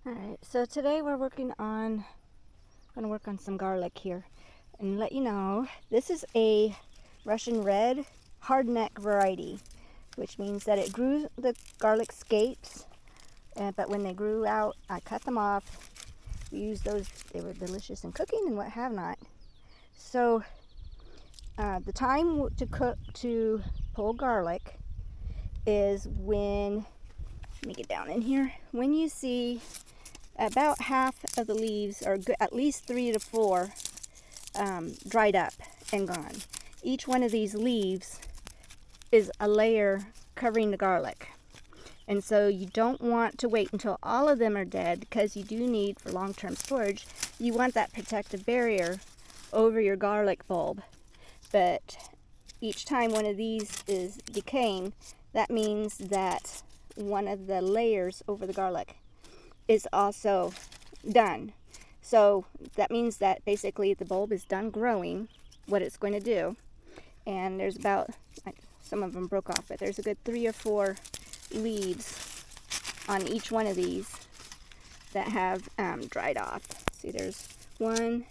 Alright, so today we're going to work on some garlic here. And let you know, this is a Russian red hardneck variety, which means that it grew the garlic scapes, but when they grew out, I cut them off. We used those, they were delicious in cooking and what have not. So the time to pull garlic is when, let me get down in here, when you see about half of the leaves, or at least 3 to 4, dried up and gone. Each one of these leaves is a layer covering the garlic. And so you don't want to wait until all of them are dead, because you do need, for long-term storage, you want that protective barrier over your garlic bulb. But each time one of these is decaying, that means that one of the layers over the garlic is also done. So that means that basically the bulb is done growing what it's going to do. And there's about, some of them broke off, but there's a good 3 or 4 leaves on each one of these that have dried off. See, there's 1,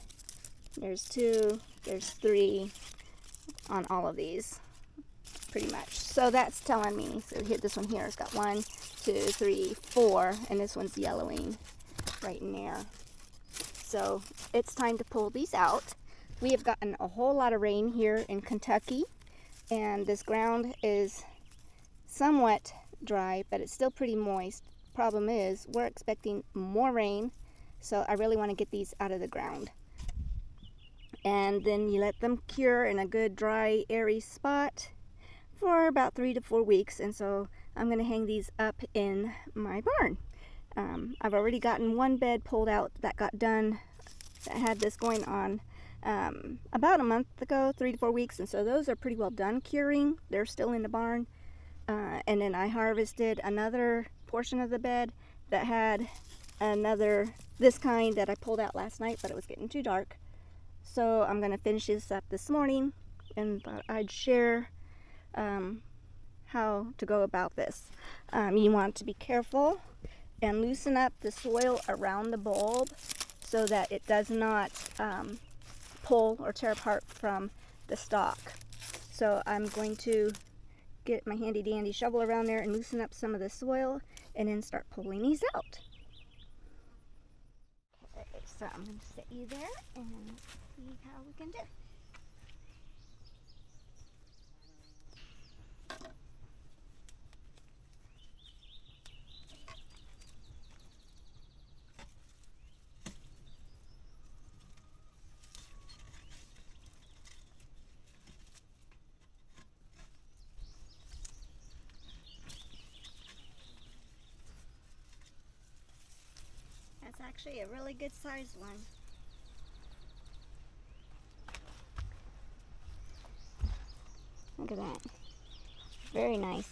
there's 2, there's 3 on all of these, pretty much. So that's telling me, so hit this one here, it's got 1, 2, 3, 4, and this one's yellowing right in there. So it's time to pull these out. We have gotten a whole lot of rain here in Kentucky, and this ground is somewhat dry, but it's still pretty moist. Problem is, we're expecting more rain, so I really want to get these out of the ground. And then you let them cure in a good dry, airy spot for about 3 to 4 weeks, and so I'm going to hang these up in my barn. I've already gotten one bed pulled out that got done, that had this going on about a month ago, 3 to 4 weeks, and so those are pretty well done curing. They're still in the barn. And then I harvested another portion of the bed that had this kind that I pulled out last night, but it was getting too dark. So I'm going to finish this up this morning, and thought I'd share how to go about this. You want to be careful and loosen up the soil around the bulb so that it does not pull or tear apart from the stalk. So I'm going to get my handy dandy shovel around there and loosen up some of the soil, and then start pulling these out. Okay, so I'm going to set you there and see how we can do. That's actually a really good sized one. Look at that. Very nice.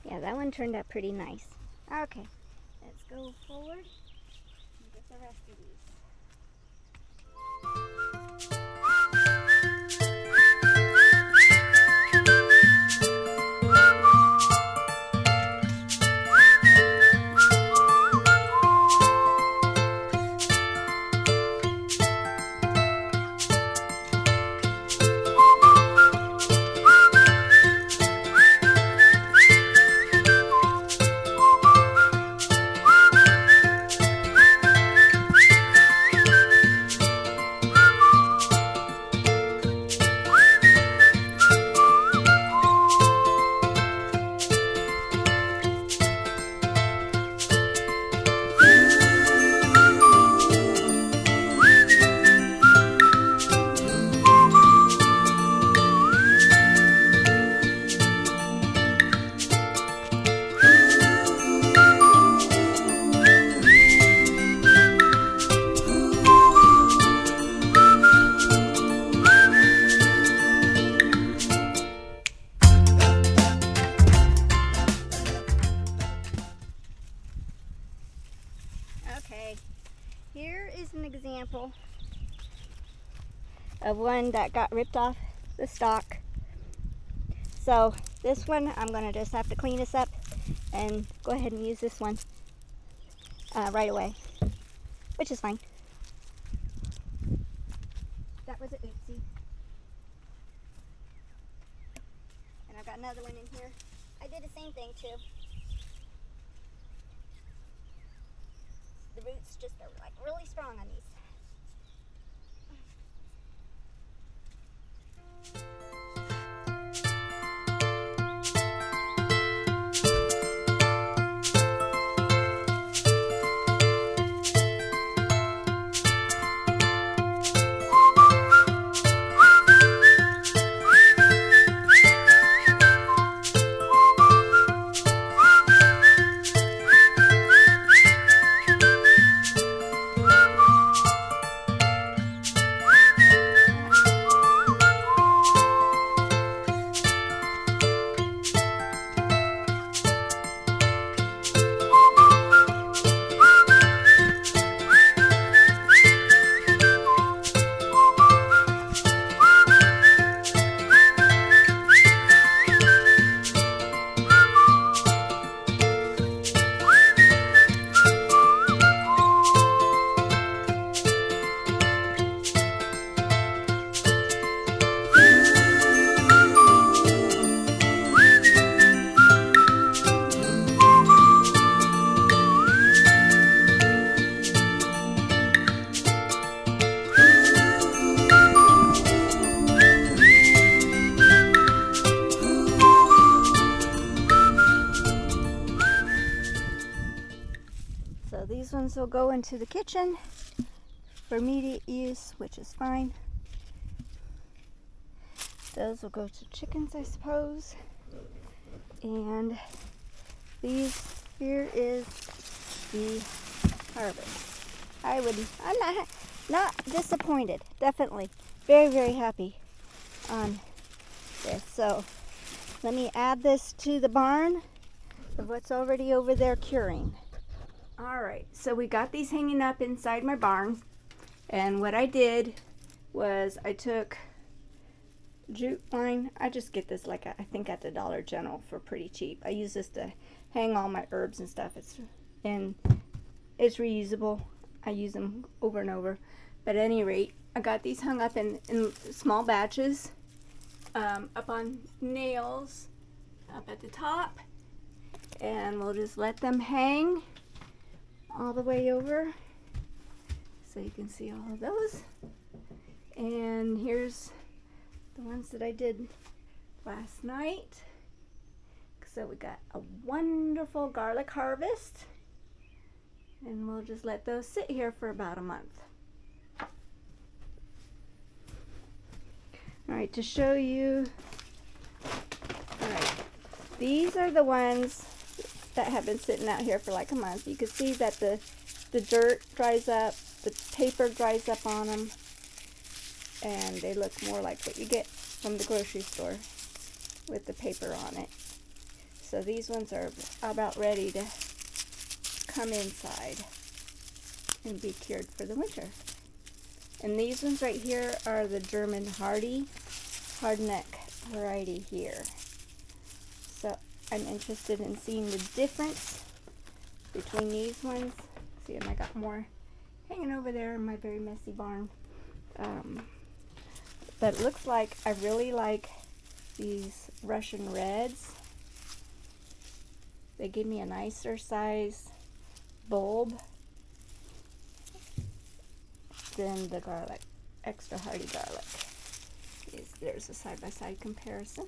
Yeah, that one turned out pretty nice. Okay, let's go forward and get the rest of these. of one that got ripped off the stalk. So this one, I'm gonna just have to clean this up and go ahead and use this one right away, which is fine. That was an oopsie. And I've got another one in here. I did the same thing too. The roots just are like really strong on these. So these ones will go into the kitchen for immediate use, which is fine. Those will go to chickens, I suppose. And these here is the harvest. I'm not disappointed. Definitely very, very happy on this. So let me add this to the barn of what's already over there curing. Alright, so we got these hanging up inside my barn, and what I did was I took jute line. I just get this like I think at the Dollar General for pretty cheap. I use this to hang all my herbs and stuff. It's reusable. I use them over and over. But at any rate, I got these hung up in small batches, up on nails up at the top, and we'll just let them hang all the way over so you can see all of those. And here's the ones that I did last night. So we got a wonderful garlic harvest, and we'll just let those sit here for about a month. Alright, to show you, alright, these are the ones that have been sitting out here for like a month. You can see that the dirt dries up, the paper dries up on them, and they look more like what you get from the grocery store with the paper on it. So these ones are about ready to come inside and be cured for the winter. And these ones right here are the German hardy hardneck variety here. So I'm interested in seeing the difference between these ones. See, and I got more hanging over there in my very messy barn. But it looks like I really like these Russian reds. They give me a nicer size bulb than the garlic, extra hardy garlic. There's a side-by-side comparison.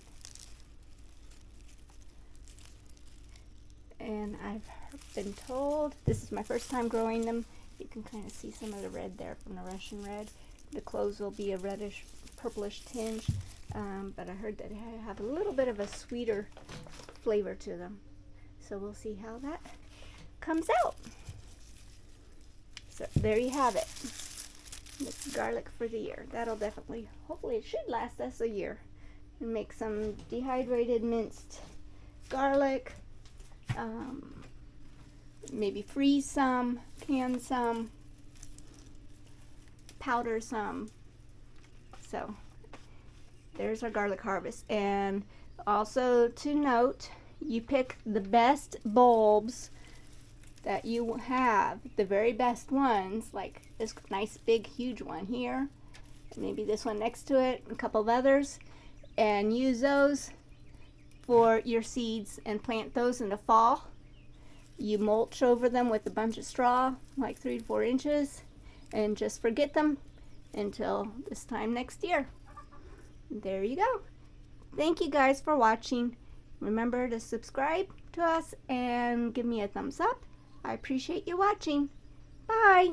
And I've been told, this is my first time growing them, you can kind of see some of the red there from the Russian red. The cloves will be a reddish, purplish tinge, but I heard that they have a little bit of a sweeter flavor to them. So we'll see how that comes out. So there you have it. It's garlic for the year. That'll definitely, hopefully it should last us a year. And make some dehydrated minced garlic. Maybe freeze some, can some, powder some. So there's our garlic harvest. And also to note, you pick the best bulbs that you have, the very best ones, like this nice big huge one here, maybe this one next to it, a couple of others, and use those for your seeds and plant those in the fall. You mulch over them with a bunch of straw, like 3 to 4 inches, and just forget them until this time next year. There you go. Thank you guys for watching. Remember to subscribe to us and give me a thumbs up. I appreciate you watching. Bye.